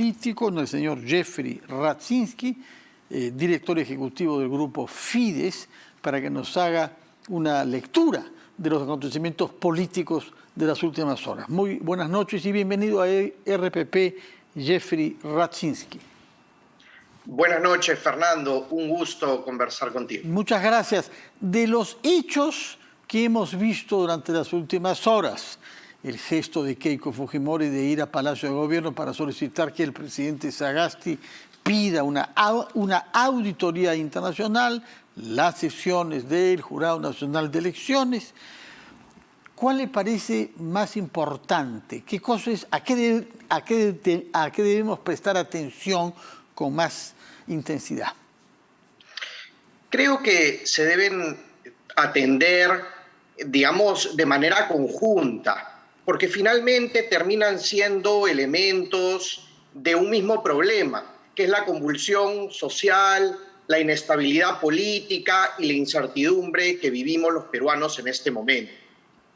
político, el señor Jeffrey Radzinski, director ejecutivo del grupo Fides, para que nos haga una lectura de los acontecimientos políticos de las últimas horas. Muy buenas noches y bienvenido a RPP, Jeffrey Radzinski. Buenas noches, Fernando. Un gusto conversar contigo. Muchas gracias. De los hechos que hemos visto durante las últimas horas, el gesto de Keiko Fujimori de ir a Palacio de Gobierno para solicitar que el presidente Sagasti pida una auditoría internacional, las sesiones del Jurado Nacional de Elecciones, ¿cuál le parece más importante? ¿Qué cosas, a qué debemos prestar atención con más intensidad? Creo que se deben atender, digamos, de manera conjunta, porque finalmente terminan siendo elementos de un mismo problema, que es la convulsión social, la inestabilidad política y la incertidumbre que vivimos los peruanos en este momento.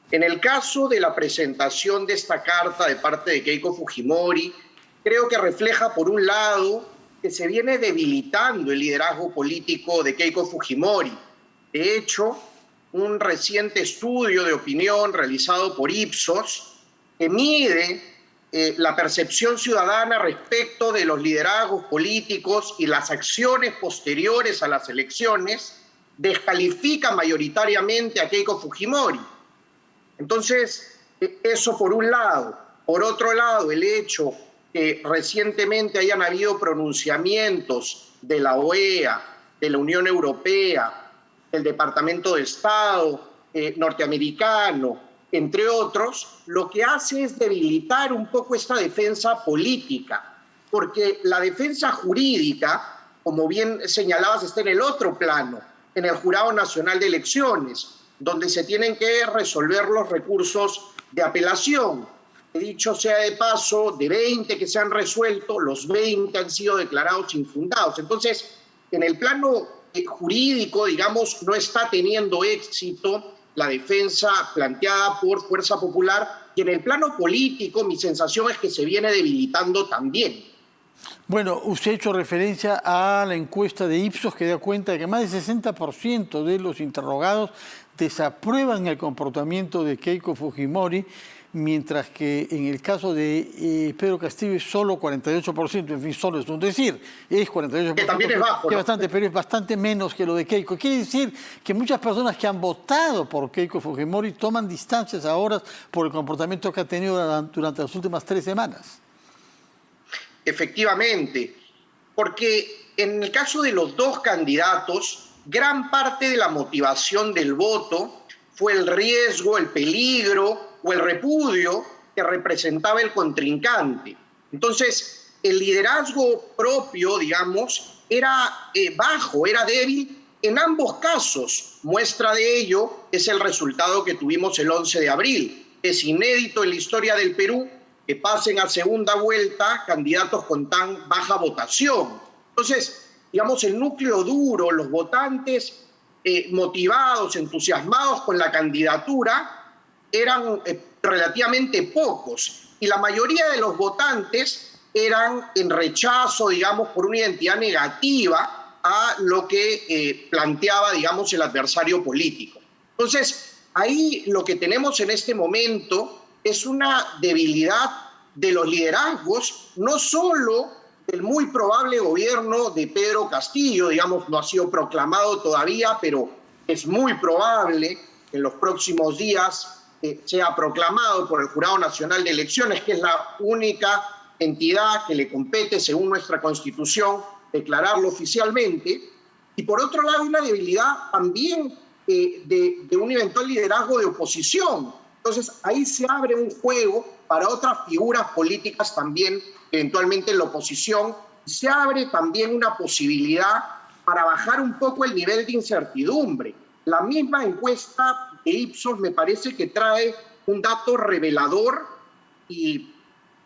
En el caso de la presentación de esta carta de parte de Keiko Fujimori, creo que refleja, por un lado, que se viene debilitando el liderazgo político de Keiko Fujimori. De hecho, un reciente estudio de opinión realizado por Ipsos que mide la percepción ciudadana respecto de los liderazgos políticos y las acciones posteriores a las elecciones descalifica mayoritariamente a Keiko Fujimori. Entonces, eso por un lado. Por otro lado, el hecho que recientemente hayan habido pronunciamientos de la OEA, de la Unión Europea, del Departamento de Estado norteamericano, entre otros, lo que hace es debilitar un poco esta defensa política, porque la defensa jurídica, como bien señalabas, está en el otro plano, en el Jurado Nacional de Elecciones, donde se tienen que resolver los recursos de apelación. Dicho sea de paso, de 20 que se han resuelto, los 20 han sido declarados infundados. Entonces, en el plano jurídico, digamos, no está teniendo éxito la defensa planteada por Fuerza Popular, y en el plano político mi sensación es que se viene debilitando también. Bueno, usted ha hecho referencia a la encuesta de Ipsos que da cuenta de que más del 60% de los interrogados desaprueban el comportamiento de Keiko Fujimori, mientras que en el caso de Pedro Castillo es solo 48%, en fin, solo es un decir, es 48%. Que también es bajo, que ¿no? Bastante, pero es bastante menos que lo de Keiko. Quiere decir que muchas personas que han votado por Keiko Fujimori toman distancias ahora por el comportamiento que ha tenido durante las últimas 3 semanas. Efectivamente, porque en el caso de los dos candidatos, gran parte de la motivación del voto fue el riesgo, el peligro o el repudio que representaba el contrincante. Entonces, el liderazgo propio, digamos, era bajo, era débil en ambos casos. Muestra de ello es el resultado que tuvimos el 11 de abril. Es inédito en la historia del Perú que pasen a segunda vuelta candidatos con tan baja votación. Entonces, digamos, el núcleo duro, los votantes motivados, entusiasmados con la candidatura, eran relativamente pocos, y la mayoría de los votantes eran en rechazo, digamos, por una identidad negativa a lo que planteaba, digamos, el adversario político. Entonces, ahí lo que tenemos en este momento es una debilidad de los liderazgos, no solo del muy probable gobierno de Pedro Castillo, digamos, no ha sido proclamado todavía, pero es muy probable que en los próximos días sea proclamado por el Jurado Nacional de Elecciones, que es la única entidad que le compete, según nuestra Constitución, declararlo oficialmente. Y por otro lado, hay una debilidad también de un eventual liderazgo de oposición. Entonces, ahí se abre un juego para otras figuras políticas también, eventualmente en la oposición. Se abre también una posibilidad para bajar un poco el nivel de incertidumbre. La misma encuesta de Ipsos me parece que trae un dato revelador y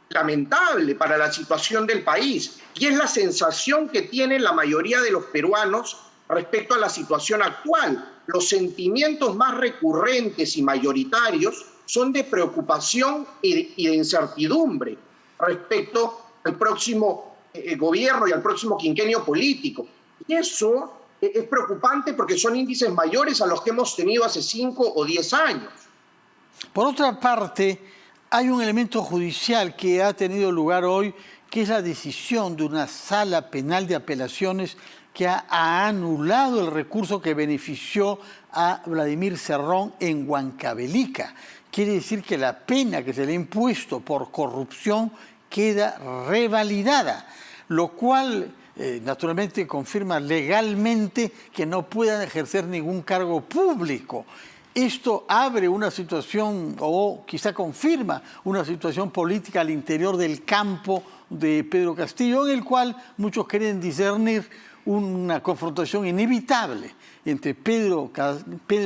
lamentable para la situación del país, y es la sensación que tienen la mayoría de los peruanos respecto a la situación actual. Los sentimientos más recurrentes y mayoritarios son de preocupación y de incertidumbre respecto al próximo gobierno y al próximo quinquenio político. Y eso es preocupante porque son índices mayores a los que hemos tenido hace 5 o 10 años. Por otra parte, hay un elemento judicial que ha tenido lugar hoy, que es la decisión de una sala penal de apelaciones que ha anulado el recurso que benefició a Vladimir Cerrón en Huancavelica. Quiere decir que la pena que se le ha impuesto por corrupción queda revalidada, lo cual naturalmente confirma legalmente que no puedan ejercer ningún cargo público. Esto abre una situación, o quizá confirma una situación política al interior del campo de Pedro Castillo, en el cual muchos quieren discernir una confrontación inevitable entre Pedro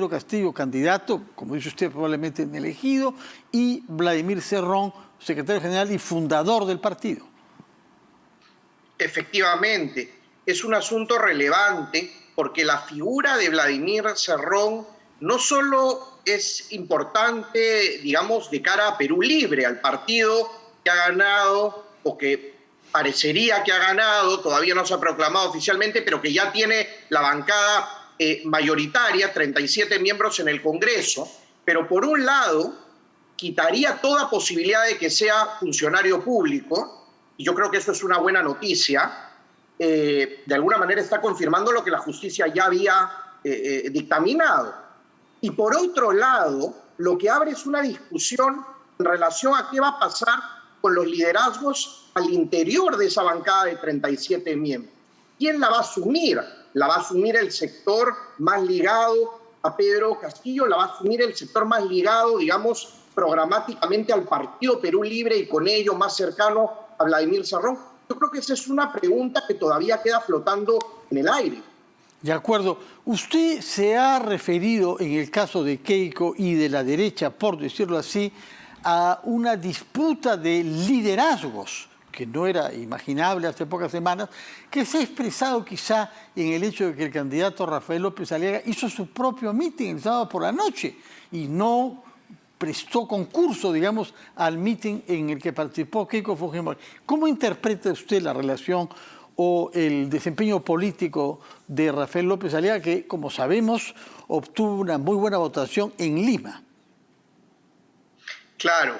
Castillo, candidato, como dice usted, probablemente elegido, y Vladimir Cerrón, secretario general y fundador del partido. Efectivamente, es un asunto relevante porque la figura de Vladimir Cerrón no solo es importante, digamos, de cara a Perú Libre, al partido que ha ganado o que parecería que ha ganado, todavía no se ha proclamado oficialmente, pero que ya tiene la bancada mayoritaria, 37 miembros en el Congreso, pero por un lado quitaría toda posibilidad de que sea funcionario público, y yo creo que eso es una buena noticia. De alguna manera está confirmando lo que la justicia ya había dictaminado. Y por otro lado, lo que abre es una discusión en relación a qué va a pasar con los liderazgos al interior de esa bancada de 37 miembros. ¿Quién la va a asumir? ¿La va a asumir el sector más ligado a Pedro Castillo? ¿La va a asumir el sector más ligado, digamos, programáticamente al Partido Perú Libre y con ello más cercano a Vladimir Cerrón? Yo creo que esa es una pregunta que todavía queda flotando en el aire. De acuerdo. Usted se ha referido en el caso de Keiko y de la derecha, por decirlo así, a una disputa de liderazgos, que no era imaginable hace pocas semanas, que se ha expresado quizá en el hecho de que el candidato Rafael López Aliaga hizo su propio mitin el sábado por la noche y no prestó concurso, digamos, al mitin en el que participó Keiko Fujimori. ¿Cómo interpreta usted la relación o el desempeño político de Rafael López Aliaga, que, como sabemos, obtuvo una muy buena votación en Lima? Claro,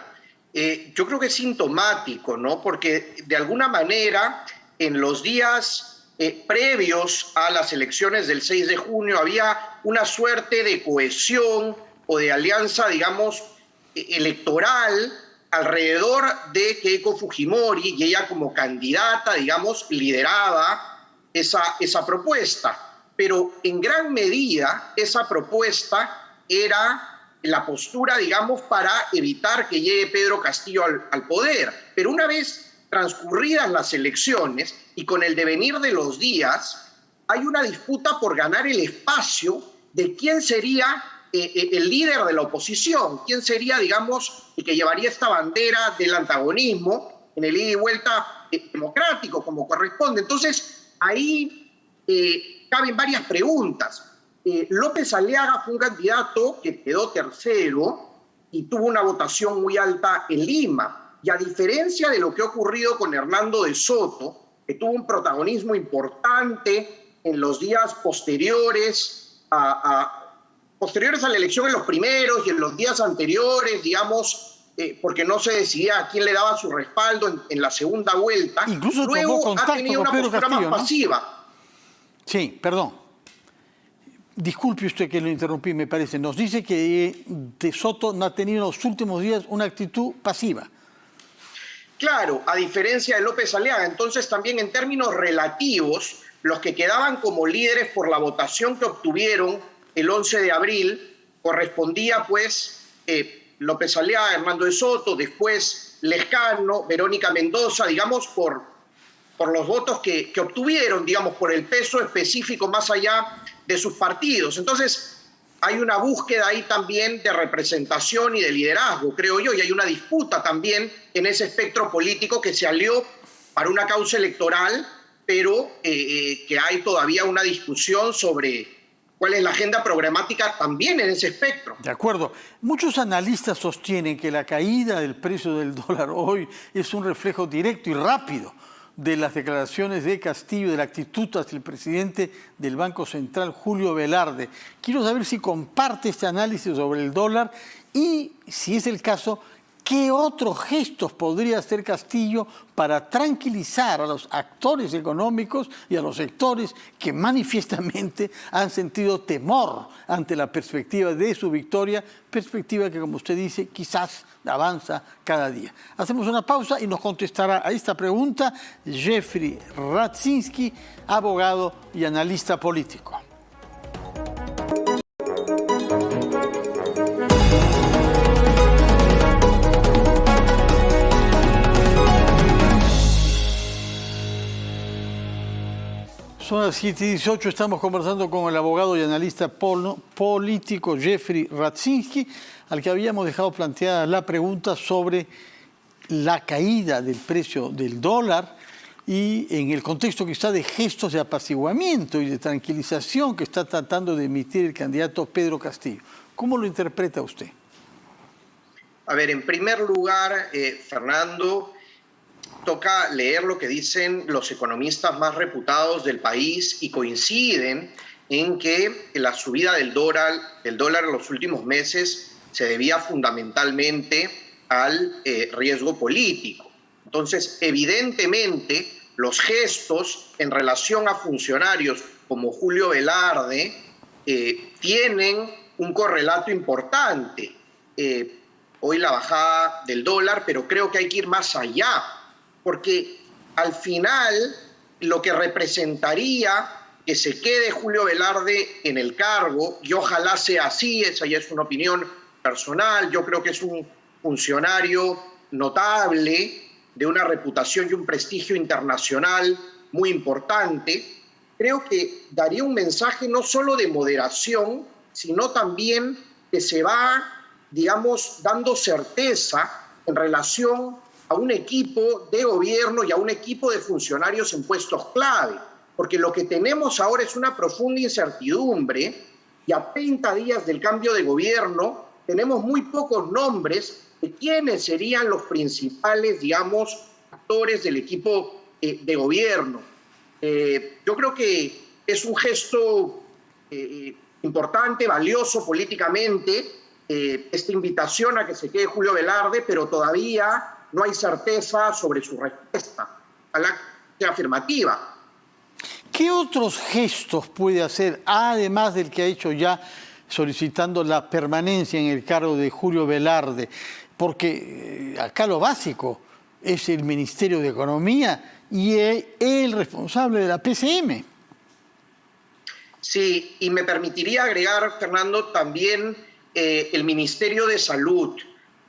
yo creo que es sintomático, ¿no? Porque de alguna manera en los días previos a las elecciones del 6 de junio había una suerte de cohesión o de alianza, digamos, electoral alrededor de Keiko Fujimori, y ella como candidata, digamos, lideraba esa propuesta. Pero en gran medida esa propuesta era la postura, digamos, para evitar que llegue Pedro Castillo al poder. Pero una vez transcurridas las elecciones y con el devenir de los días, hay una disputa por ganar el espacio de quién sería el líder de la oposición, quién sería, digamos, el que llevaría esta bandera del antagonismo en el ida y vuelta democrático, como corresponde. Entonces, ahí caben varias preguntas. López Aliaga fue un candidato que quedó tercero y tuvo una votación muy alta en Lima. Y a diferencia de lo que ha ocurrido con Hernando de Soto, que tuvo un protagonismo importante en los días posteriores a la elección, en los primeros y en los días anteriores, digamos, porque no se decidía a quién le daba su respaldo en la segunda vuelta. Incluso luego ha tenido una postura Castillo, más pasiva. Sí, perdón. Disculpe usted que lo interrumpí, me parece. Nos dice que de Soto no ha tenido en los últimos días una actitud pasiva. Claro, a diferencia de López Aliaga. Entonces, también en términos relativos, los que quedaban como líderes por la votación que obtuvieron el 11 de abril, correspondía pues López Aliaga, Hernando de Soto, después Lescano, Verónica Mendoza, digamos, por los votos que obtuvieron, digamos, por el peso específico más allá de sus partidos. Entonces, hay una búsqueda ahí también de representación y de liderazgo, creo yo, y hay una disputa también en ese espectro político que se alió para una causa electoral, pero que hay todavía una discusión sobre cuál es la agenda programática también en ese espectro. De acuerdo. Muchos analistas sostienen que la caída del precio del dólar hoy es un reflejo directo y rápido de las declaraciones de Castillo, de la actitud hacia el presidente del Banco Central, Julio Velarde. Quiero saber si comparte este análisis sobre el dólar y, si es el caso, ¿qué otros gestos podría hacer Castillo para tranquilizar a los actores económicos y a los sectores que manifiestamente han sentido temor ante la perspectiva de su victoria, perspectiva que, como usted dice, quizás avanza cada día? Hacemos una pausa y nos contestará a esta pregunta Jeffrey Radzinski, abogado y analista político. Son las 7:18, estamos conversando con el abogado y analista político Jeffrey Radzinski, al que habíamos dejado planteada la pregunta sobre la caída del precio del dólar y en el contexto quizá de gestos de apaciguamiento y de tranquilización que está tratando de emitir el candidato Pedro Castillo. ¿Cómo lo interpreta usted? A ver, en primer lugar, Fernando, toca leer lo que dicen los economistas más reputados del país y coinciden en que la subida del dólar en los últimos meses se debía fundamentalmente al riesgo político. Entonces, evidentemente, los gestos en relación a funcionarios como Julio Velarde tienen un correlato importante. Hoy la bajada del dólar, pero creo que hay que ir más allá, porque al final lo que representaría que se quede Julio Velarde en el cargo, y ojalá sea así, esa ya es una opinión personal, yo creo que es un funcionario notable, de una reputación y un prestigio internacional muy importante, creo que daría un mensaje no solo de moderación, sino también que se va, digamos, dando certeza en relación a un equipo de gobierno y a un equipo de funcionarios en puestos clave, porque lo que tenemos ahora es una profunda incertidumbre y a 30 días del cambio de gobierno tenemos muy pocos nombres de quiénes serían los principales, digamos, actores del equipo de gobierno. Yo creo que es un gesto importante, valioso políticamente, esta invitación a que se quede Julio Velarde, pero todavía no hay certeza sobre su respuesta a la afirmativa. ¿Qué otros gestos puede hacer, además del que ha hecho ya solicitando la permanencia en el cargo de Julio Velarde? Porque acá lo básico es el Ministerio de Economía y el responsable de la PCM. Sí, y me permitiría agregar, Fernando, también el Ministerio de Salud,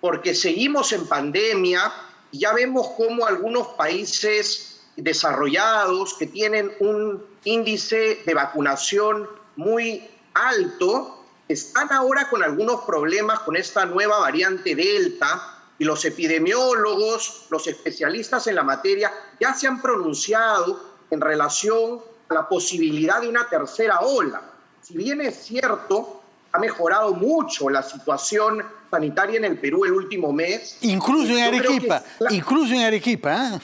porque seguimos en pandemia y ya vemos cómo algunos países desarrollados que tienen un índice de vacunación muy alto están ahora con algunos problemas con esta nueva variante Delta, y los epidemiólogos, los especialistas en la materia ya se han pronunciado en relación a la posibilidad de una tercera ola. Si bien es cierto, ha mejorado mucho la situación sanitaria en el Perú el último mes. Incluso en Arequipa, ¿eh?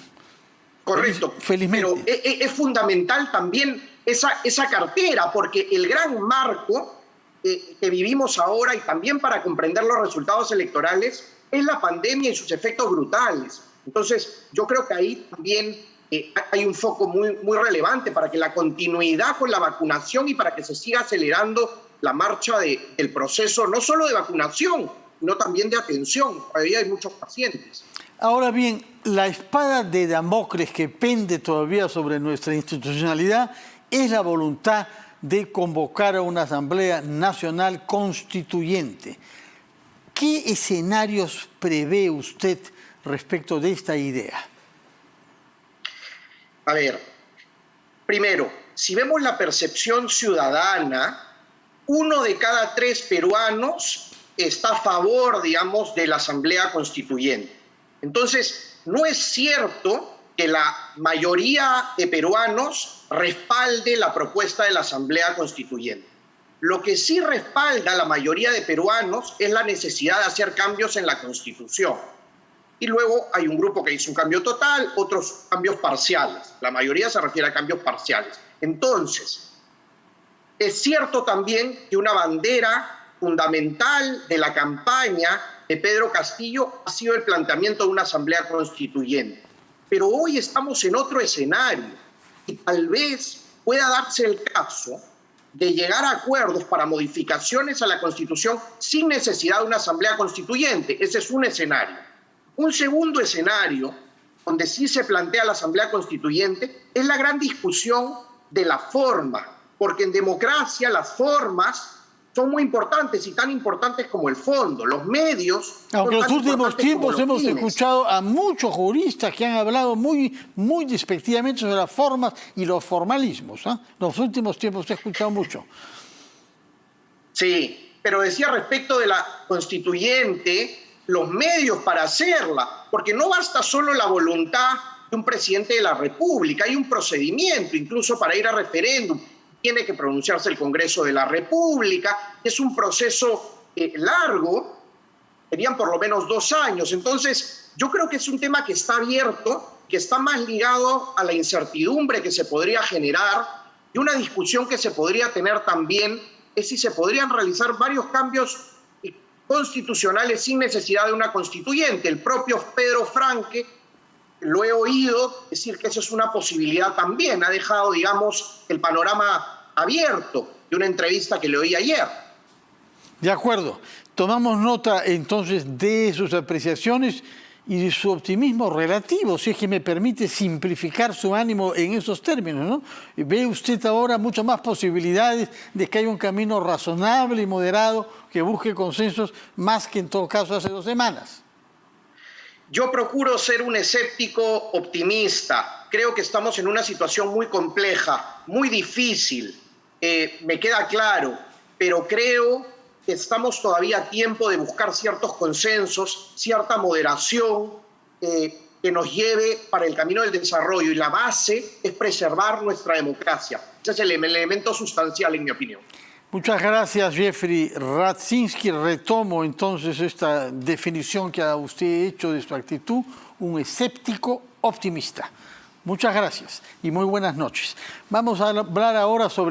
Correcto. Felizmente. Pero es fundamental también esa cartera, porque el gran marco que vivimos ahora, y también para comprender los resultados electorales, es la pandemia y sus efectos brutales. Entonces, yo creo que ahí también hay un foco muy relevante para que la continuidad con la vacunación y para que se siga acelerando la marcha del proceso, no solo de vacunación, sino también de atención. Todavía hay muchos pacientes. Ahora bien, la espada de Damocles que pende todavía sobre nuestra institucionalidad es la voluntad de convocar a una Asamblea Nacional Constituyente. ¿Qué escenarios prevé usted respecto de esta idea? A ver, primero, si vemos la percepción ciudadana, 1 de cada 3 peruanos está a favor, digamos, de la Asamblea Constituyente. Entonces, no es cierto que la mayoría de peruanos respalde la propuesta de la Asamblea Constituyente. Lo que sí respalda a la mayoría de peruanos es la necesidad de hacer cambios en la Constitución. Y luego hay un grupo que hizo un cambio total, otros cambios parciales. La mayoría se refiere a cambios parciales. Entonces, es cierto también que una bandera fundamental de la campaña de Pedro Castillo ha sido el planteamiento de una asamblea constituyente. Pero hoy estamos en otro escenario y tal vez pueda darse el caso de llegar a acuerdos para modificaciones a la Constitución sin necesidad de una asamblea constituyente. Ese es un escenario. Un segundo escenario, donde sí se plantea la asamblea constituyente, es la gran discusión de la forma, porque en democracia las formas son muy importantes y tan importantes como el fondo. Los medios... Aunque en los últimos tiempos hemos escuchado a muchos juristas que han hablado muy despectivamente sobre las formas y los formalismos. En los últimos tiempos he escuchado mucho. Sí, pero decía respecto de la constituyente, los medios para hacerla, porque no basta solo la voluntad de un presidente de la República, hay un procedimiento incluso para ir a referéndum. Tiene que pronunciarse el Congreso de la República, es un proceso largo, serían por lo menos 2 años. Entonces, yo creo que es un tema que está abierto, que está más ligado a la incertidumbre que se podría generar y una discusión que se podría tener también es si se podrían realizar varios cambios constitucionales sin necesidad de una constituyente. El propio Pedro Franque, lo he oído decir que eso es una posibilidad también. Ha dejado, digamos, el panorama abierto de una entrevista que le oí ayer. De acuerdo. Tomamos nota entonces de sus apreciaciones y de su optimismo relativo, si es que me permite simplificar su ánimo en esos términos, ¿no? ¿Ve usted ahora muchas más posibilidades de que haya un camino razonable y moderado que busque consensos más que en todo caso hace 2 semanas? Yo procuro ser un escéptico optimista. Creo que estamos en una situación muy compleja, muy difícil, me queda claro, pero creo que estamos todavía a tiempo de buscar ciertos consensos, cierta moderación que nos lleve para el camino del desarrollo. Y la base es preservar nuestra democracia. Ese es el elemento sustancial, en mi opinión. Muchas gracias, Jeffrey Radzinski. Retomo entonces esta definición que usted ha hecho de su actitud, un escéptico optimista. Muchas gracias y muy buenas noches. Vamos a hablar ahora sobre